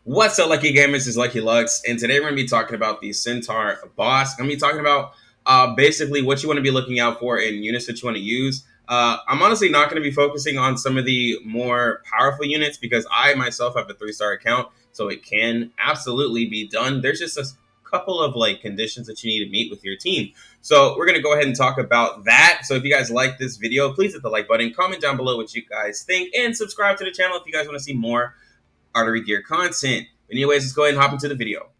What's up, Lucky Gamers? This is Lucky Lux, and today we're going to be talking about the Centaur boss. I'm going to be talking about basically what you want to be looking out for in units that you want to use. I'm honestly not going to be focusing on some of the more powerful units because I myself have a 3-star account, so it can absolutely be done. There's just a couple of conditions that you need to meet with your team. So we're going to go ahead and talk about that. So if you guys like this video, please hit the like button, comment down below what you guys think, and subscribe to the channel if you guys want to see more Artery Gear content. Anyways, let's go ahead and hop into the video.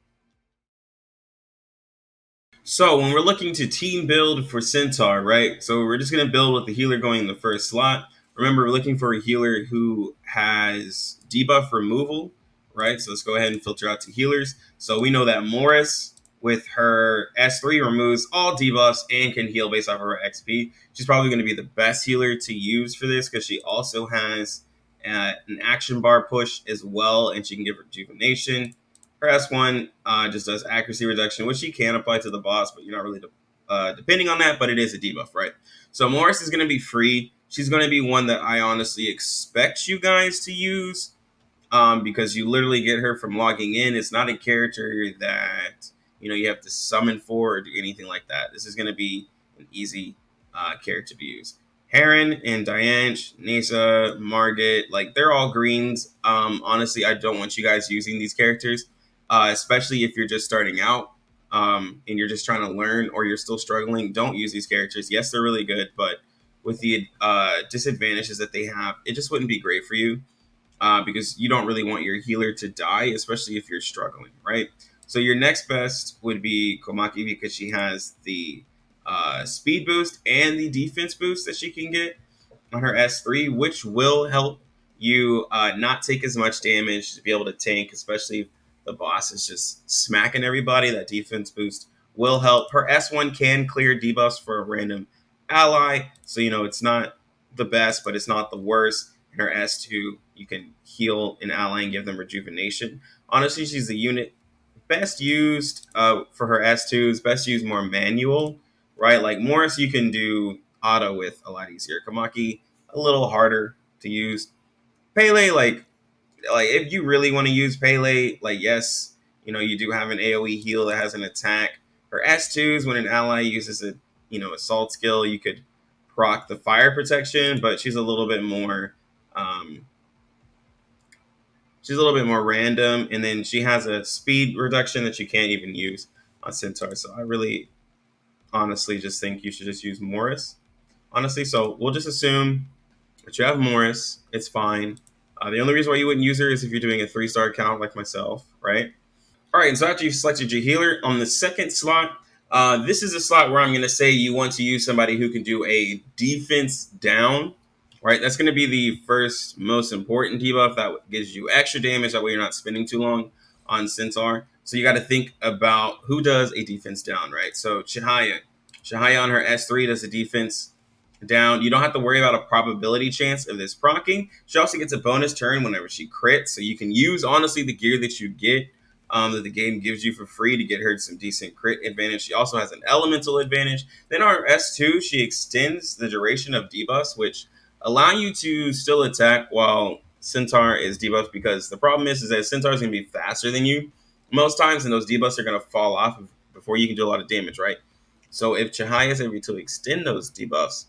So when we're looking to team build for Centaur, right? So we're just going to build with the healer going in the first slot. Remember, we're looking for a healer who has debuff removal, right? So let's go ahead and filter out to healers. So we know that Morris with her S3 removes all debuffs and can heal based off of her XP. She's probably going to be the best healer to use for this because she also has an action bar push as well, and she can give rejuvenation. Her S1 just does accuracy reduction, which she can apply to the boss, but you're not really depending on that, but it is a debuff, right? So Morris is going to be free. She's going to be one that I honestly expect you guys to use because you literally get her from logging in. It's not a character that you have to summon for or do anything like that. This is going to be an easy character to use. Heron and Diane, Nasa, Margit, they're all greens. Honestly, I don't want you guys using these characters, especially if you're just starting out and you're just trying to learn or you're still struggling. Don't use these characters. Yes, they're really good, but with the disadvantages that they have, it just wouldn't be great for you because you don't really want your healer to die, especially if you're struggling, right? So your next best would be Komaki because she has the speed boost and the defense boost that she can get on her S3, which will help you not take as much damage to be able to tank, especially if the boss is just smacking everybody. That defense boost will help. Her S1 can clear debuffs for a random ally, so it's not the best, but it's not the worst. And her S2, you can heal an ally and give them rejuvenation. Honestly, she's the unit best used for her S2s, best used more manual, right? Like Morris, you can do auto with a lot easier. Kamaki, a little harder to use. Pele, like if you really want to use Pele, yes, you do have an AoE heal that has an attack. Her S2s, when an ally uses a assault skill, you could proc the fire protection, but she's a little bit more um, she's a little bit more random, and then she has a speed reduction that you can't even use on Centaur. So I really honestly just think you should just use Morris. Honestly, so we'll just assume that you have Morris. It's fine. The only reason why you wouldn't use her is if you're doing a 3-star account like myself, right? All right, so after you've selected your healer, on the second slot, this is a slot where I'm going to say you want to use somebody who can do a defense down, right? That's going to be the first most important debuff that gives you extra damage. That way you're not spending too long on Centaur. So you got to think about who does a defense down, right? So Chihaya. Chihaya on her S3 does a defense down. You don't have to worry about a probability chance of this proccing. She also gets a bonus turn whenever she crits. So you can use, honestly, the gear that you get that the game gives you for free to get her some decent crit advantage. She also has an elemental advantage. Then on her S2, she extends the duration of debuffs, which allow you to still attack while Centaur is debuffed, because the problem is that Centaur is going to be faster than you most times, and those debuffs are going to fall off before you can do a lot of damage, right? So if Chihaya is able to extend those debuffs,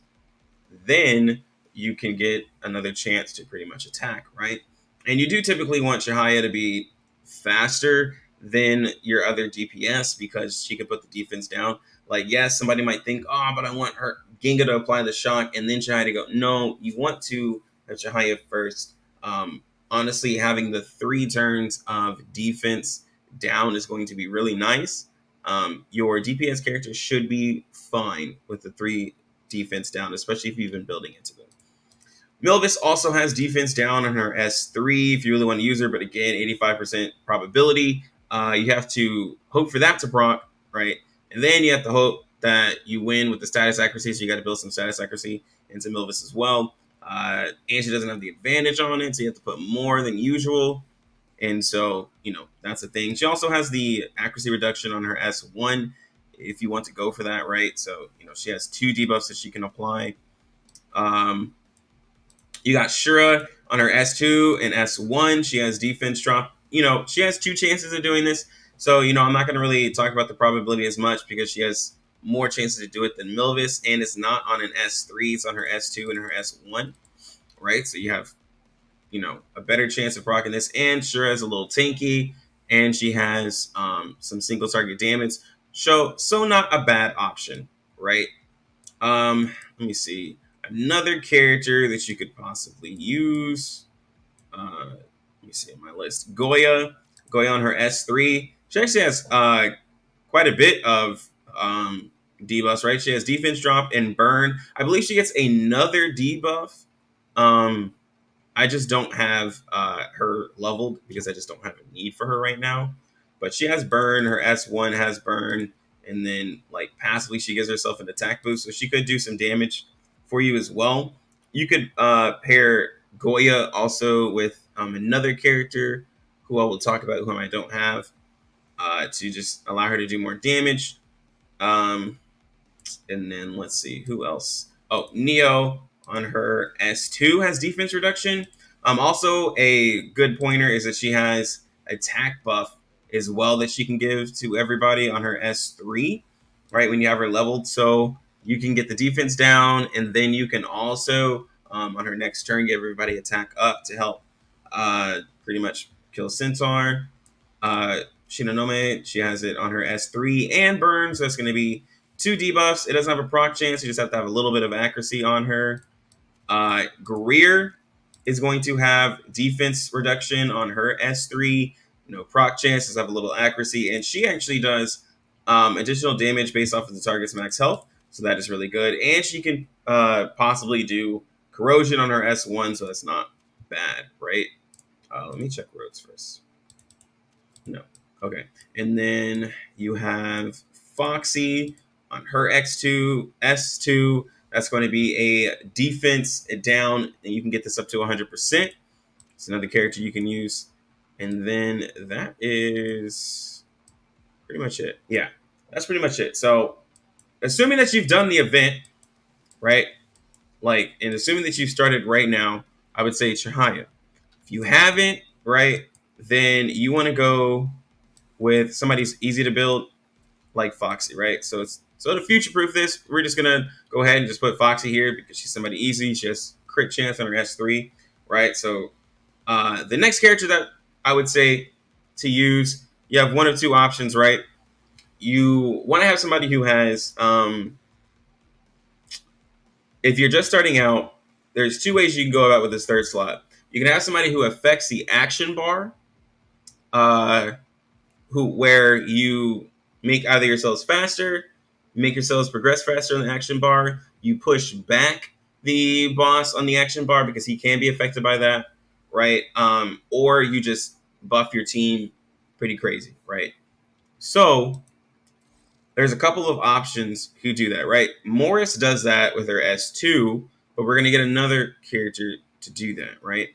then you can get another chance to pretty much attack, right? And you do typically want Chihaya to be faster than your other DPS because she could put the defense down. Like, yes, somebody might think, oh, but I want her Ginga to apply the shock and then Chihaya to go. No, you want to have Chihaya first. Honestly, having the 3 turns of defense down is going to be really nice. Your DPS character should be fine with the 3 defense down, especially if you've been building into them. Milvis also has defense down on her S3 if you really want to use her, but again, 85% probability. You have to hope for that to proc, right? And then you have to hope that you win with the status accuracy, so you got to build some status accuracy into Milvis as well. And she doesn't have the advantage on it, so you have to put more than usual. And so, that's the thing. She also has the accuracy reduction on her S1 if you want to go for that, right? So, she has 2 debuffs that she can apply. You got Shura on her S2 and S1. She has defense drop she has two chances of doing this. So, I'm not going to really talk about the probability as much because she has more chances to do it than Milvis, and it's not on an S3, it's on her S2 and her S1, right? So you have, a better chance of rocking this. And sure has a little tanky, and she has some single target damage. So not a bad option, right? Let me see. Another character that you could possibly use. Let me see on my list. Goya. Goya on her S3. She actually has quite a bit of debuffs, right? She has defense drop and burn. I believe she gets another debuff. Um, I just don't have her leveled because I just don't have a need for her right now. But she has burn. Her S1 has burn, and then like passively she gives herself an attack boost, so she could do some damage for you as well. You could pair Goya also with another character who I will talk about, whom I don't have, to just allow her to do more damage. Um, and then let's see who else. Oh, Neo on her S2 has defense reduction. Also a good pointer is that she has attack buff as well that she can give to everybody on her S3, right? When you have her leveled, so you can get the defense down, and then you can also on her next turn give everybody attack up to help pretty much kill Centaur. Shinonome, she has it on her S3 and burn, so that's going to be two debuffs. It doesn't have a proc chance. You just have to have a little bit of accuracy on her. Greer is going to have defense reduction on her S3. No proc chance. Does have a little accuracy, and she actually does additional damage based off of the target's max health. So that is really good. And she can possibly do corrosion on her S1, so that's not bad, right? Let me check roads first. No. Okay. And then you have Foxy on her X2, S2. That's going to be a defense down, and you can get this up to 100%. It's another character you can use. And then that is pretty much it. Yeah, that's pretty much it. So, assuming that you've done the event, right? And assuming that you've started right now, I would say Chihaya. If you haven't, right, then you want to go with somebody who's easy to build, like Foxy, right? So to future proof this, we're just gonna go ahead and just put Foxy here because she's somebody easy. She has crit chance on her S3, right? So the next character that I would say to use, you have one of two options, right? You want to have somebody who has, if you're just starting out, there's two ways you can go about with this third slot. You can have somebody who affects the action bar, where you make either yourselves faster, make yourselves progress faster on the action bar, you push back the boss on the action bar because he can be affected by that, right? Or you just buff your team pretty crazy, right? So there's a couple of options who do that, right? Morris does that with her S2, but we're going to get another character to do that, right?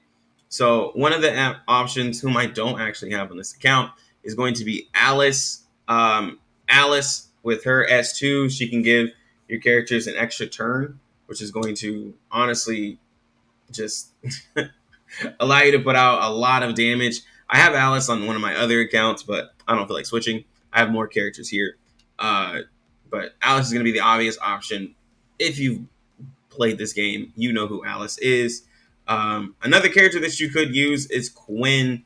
So one of the options, whom I don't actually have on this account, is going to be Alice. Alice with her S2, she can give your characters an extra turn, which is going to honestly just allow you to put out a lot of damage. I have Alice on one of my other accounts, but I don't feel like switching. I have more characters here. Uh, but Alice is going to be the obvious option. If you've played this game, you know who Alice is. Another character that you could use is Quinn.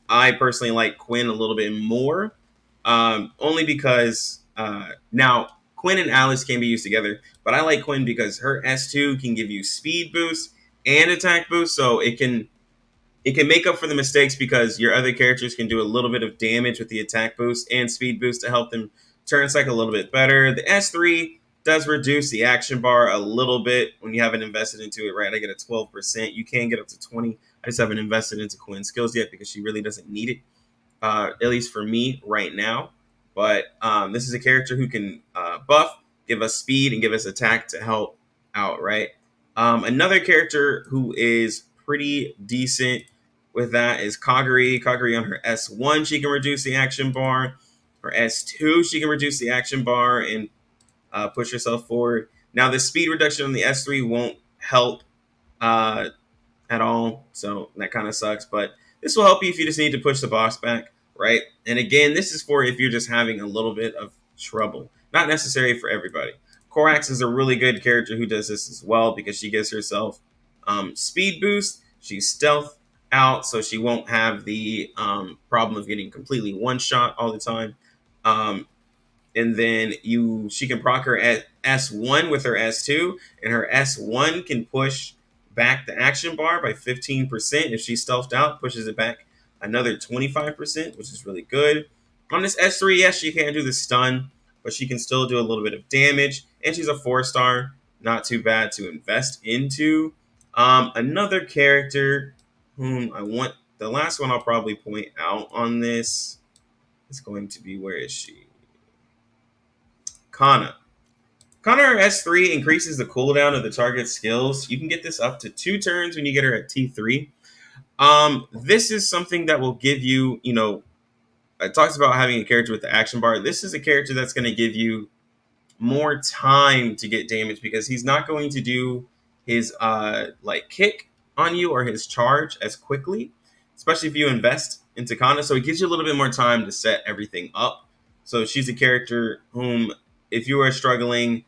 I personally like Quinn a little bit more, only because now Quinn and Alice can be used together, but I like Quinn because her S2 can give you speed boost and attack boost, so it can make up for the mistakes because your other characters can do a little bit of damage with the attack boost and speed boost to help them turn cycle a little bit better. The S3 does reduce the action bar a little bit when you haven't invested into it, right? I get a 12%. You can get up to 20. I just haven't invested into Quinn's skills yet because she really doesn't need it, at least for me right now. But this is a character who can buff, give us speed, and give us attack to help out, right? Another character who is pretty decent with that is Kagari. Kagari on her S1, she can reduce the action bar. Her S2, she can reduce the action bar and push herself forward. Now, the speed reduction on the S3 won't help at all, so that kind of sucks. But This will help you if you just need to push the boss back, right? And again, this is for if you're just having a little bit of trouble. Not necessary for everybody. Korax is a really good character who does this as well because she gives herself speed boost. She's stealth out, so she won't have the problem of getting completely one shot all the time. Um, and then she can proc her at S1 with her S2, and her S1 can push back the action bar by 15%. If she's stealthed out, pushes it back another 25%, which is really good. On this S3, yes, she can't do the stun, but she can still do a little bit of damage, and she's a 4-star, not too bad to invest into. Another character whom I want, the last one I'll probably point out on this is going to be, where is she? Kana. Kana S3 increases the cooldown of the target's skills. You can get this up to 2 turns when you get her at T3. This is something that will give you, it talks about having a character with the action bar. This is a character that's going to give you more time to get damage because he's not going to do his kick on you or his charge as quickly, especially if you invest into Kana. So it gives you a little bit more time to set everything up. So she's a character whom, if you are struggling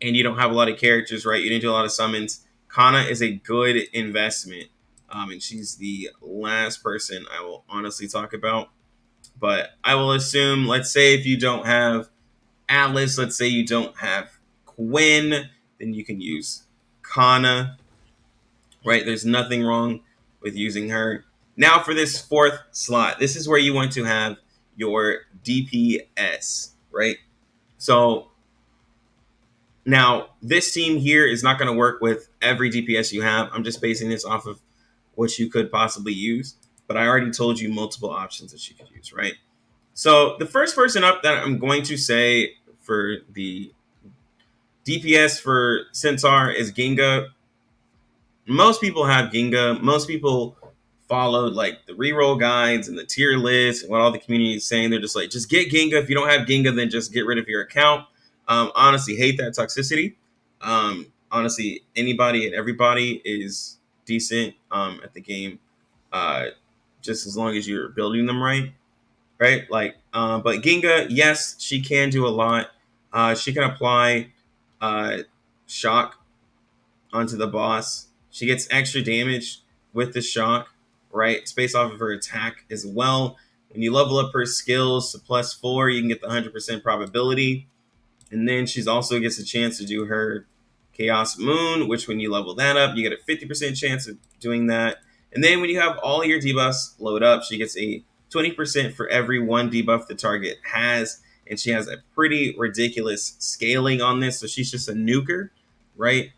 and you don't have a lot of characters, right, you didn't do a lot of summons, Kana is a good investment. And she's the last person I will honestly talk about. But I will assume, let's say if you don't have Atlas, let's say you don't have Quinn, then you can use Kana, right? There's nothing wrong with using her. Now for this 4th slot, this is where you want to have your DPS, right? So now this team here is not going to work with every DPS you have. I'm just basing this off of what you could possibly use, but I already told you multiple options that you could use, right? So the first person up that I'm going to say for the DPS for Centaur is Ginga. Most people have Ginga. Most people followed like the reroll guides and the tier list and what all the community is saying. They're just like, just get Ginga. If you don't have Ginga, then just get rid of your account. Honestly, hate that toxicity. Honestly, anybody and everybody is decent at the game, just as long as you're building them right. Right? But Ginga, yes, she can do a lot. She can apply shock onto the boss. She gets extra damage with the shock, right? It's based off of her attack as well. When you level up her skills to +4, you can get the 100% probability. And then she's also gets a chance to do her Chaos Moon, which when you level that up, you get a 50% chance of doing that. And then when you have all your debuffs load up, she gets a 20% for every 1 debuff the target has. And she has a pretty ridiculous scaling on this. So she's just a nuker, right?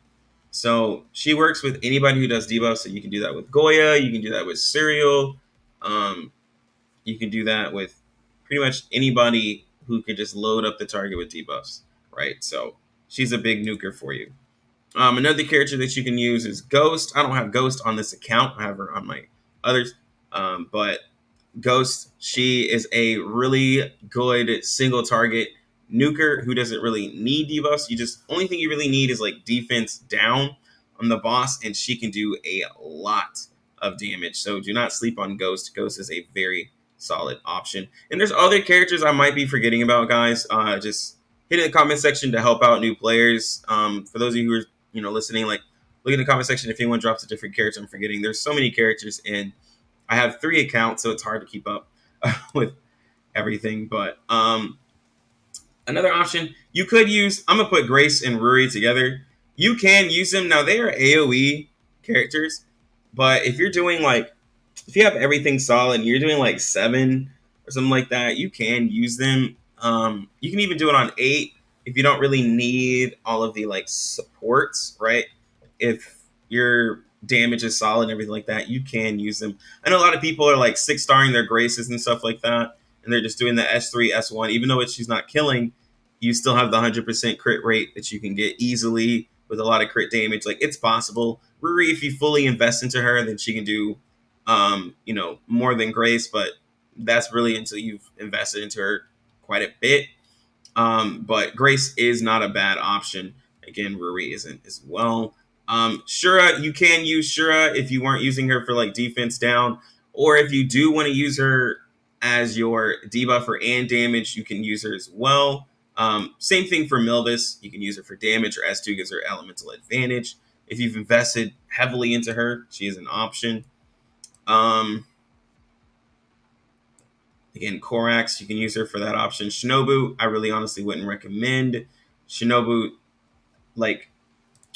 So she works with anybody who does debuffs. So you can do that with Goya. You can do that with Serial. You can do that with pretty much anybody who can just load up the target with debuffs, right? So she's a big nuker for you. Another character that you can use is Ghost. I don't have Ghost on this account. I have her on my others. But Ghost, she is a really good single target nuker who doesn't really need debuffs. Only thing you really need is like defense down on the boss, and she can do a lot of damage. So do not sleep on Ghost. Ghost is a very solid option. And there's other characters I might be forgetting about, guys. Just hit in the comment section to help out new players. For those of you who are listening, like, look in the comment section if anyone drops a different character I'm forgetting. There's so many characters, and I have 3 accounts, so it's hard to keep up with everything. But another option you could use, I'm gonna put Grace and Ruri together. You can use them. Now they are AoE characters, but if you're doing if you have everything solid and you're doing like 7 or something like that, you can use them. You can even do it on 8 if you don't really need all of the supports, right? If your damage is solid and everything like that, you can use them. I know a lot of people are 6-starring their Graces and stuff like that, and they're just doing the S3, S1. Even though she's not killing, you still have the 100% crit rate that you can get easily with a lot of crit damage. It's possible. Ruri, if you fully invest into her, then she can do more than Grace, but that's really until you've invested into her quite a bit. But Grace is not a bad option. Again, Ruri isn't as well. Shura, you can use Shura if you weren't using her for defense down, Or if you do want to use her as your debuffer and damage, you can use her as well. Same thing for Milvis. You can use her for damage, or S2 gives her elemental advantage. If you've invested heavily into her, she is an option. Again, Korax, you can use her for that option. Shinobu, I really honestly wouldn't recommend. Shinobu, like,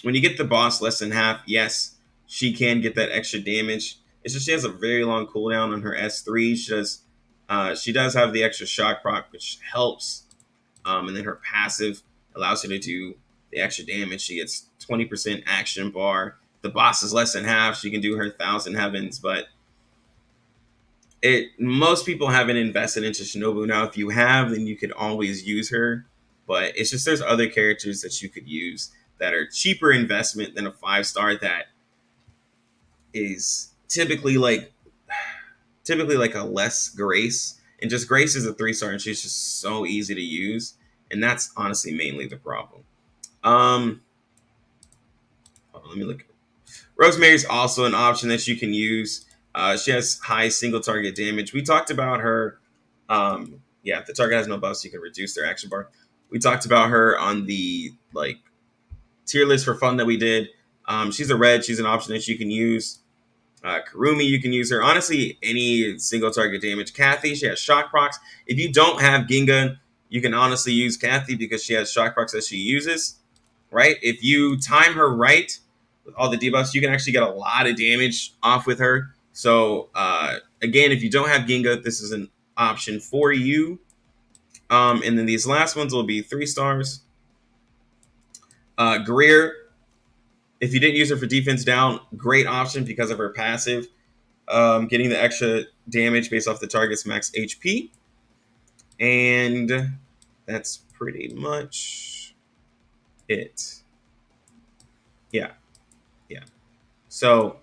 when you get the boss less than half, yes, she can get that extra damage. It's just she has a very long cooldown on her S3. She does have the extra shock proc, which helps. And then her passive allows her to do the extra damage. She gets 20% action bar. The boss is less than half. She can do her 1,000 heavens, but most people haven't invested into Shinobu. Now, if you have, then you could always use her. But it's just there's other characters that you could use that are cheaper investment than a 5-star that is typically like a less Grace. And just Grace is a 3-star and she's just so easy to use. And that's honestly mainly the problem. Let me look. Rosemary's also an option that you can use. She has high single target damage. We talked about her. If the target has no buffs, you can reduce their action bar. We talked about her on the tier list for fun that we did. She's a red. She's an option that you can use. Karumi, you can use her. Honestly, any single target damage. Kathy, she has shock procs. If you don't have Ginga, you can honestly use Kathy because she has shock procs that she uses. Right? If you time her right with all the debuffs, you can actually get a lot of damage off with her. So again, if you don't have Ginga, this is an option for you. And then these last ones will be 3 stars. Greer, if you didn't use her for defense down, great option because of her passive. Getting the extra damage based off the target's max HP. And that's pretty much it. Yeah. So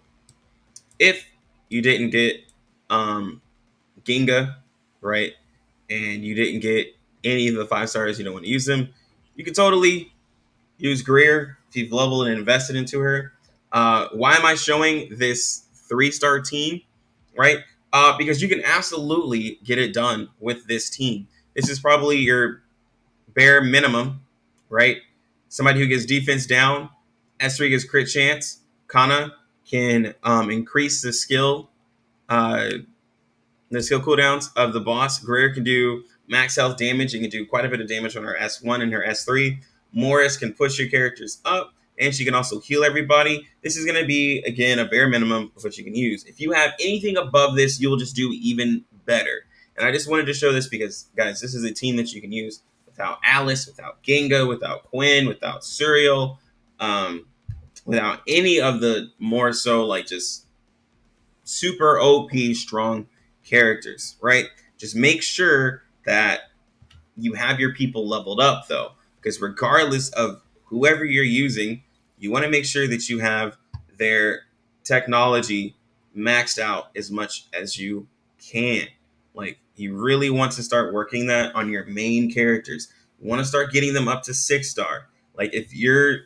if you didn't get Ginga, right, and you didn't get any of the 5 stars, you don't want to use them, you can totally use Greer if you've leveled and invested into her. Why am I showing this 3-star team, right? Because you can absolutely get it done with this team. This is probably your bare minimum, right? Somebody who gets defense down, S3 gets crit chance. Kana can increase the skill cooldowns of the boss. Greer can do max health damage and can do quite a bit of damage on her S1 and her S3. Morris can push your characters up, and she can also heal everybody. This is going to be, again, a bare minimum of what you can use. If you have anything above this, you'll just do even better. And I just wanted to show this because, guys, this is a team that you can use without Alice, without Ginga, without Quinn, without Suriel, without any of the more so just super OP strong characters, right? Just make sure that you have your people leveled up, though, because regardless of whoever you're using, you want to make sure that you have their technology maxed out as much as you can. You really want to start working that on your main characters. You want to start getting them up to 6-star. If you're,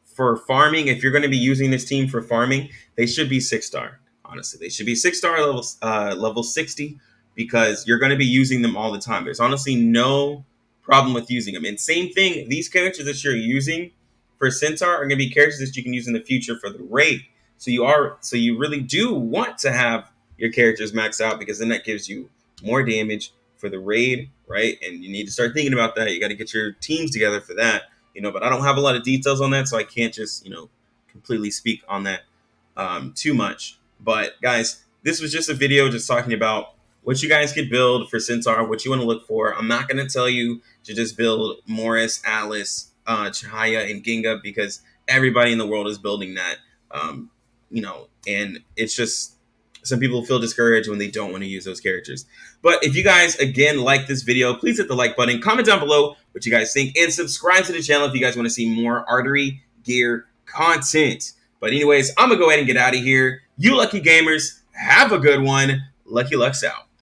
for farming, if you're going to be using this team for farming, they should be 6-star. Honestly, they should be 6-star level 60 because you're going to be using them all the time. There's honestly no problem with using them. And same thing, these characters that you're using for Centaur are going to be characters that you can use in the future for the raid. So you really do want to have your characters maxed out because then that gives you more damage for the raid, right? And you need to start thinking about that. You got to get your teams together for that. But I don't have a lot of details on that, so I can't just, completely speak on that too much. But guys, this was just a video just talking about what you guys could build for Centaur, what you want to look for. I'm not going to tell you to just build Morris, Alice, Chihaya, and Ginga because everybody in the world is building that. And it's just some people feel discouraged when they don't want to use those characters. But if you guys, again, like this video, please hit the like button, comment down below what you guys think, and subscribe to the channel if you guys want to see more Artery Gear content. But anyways, I'm going to go ahead and get out of here. You lucky gamers, have a good one. Lucky Lucks out.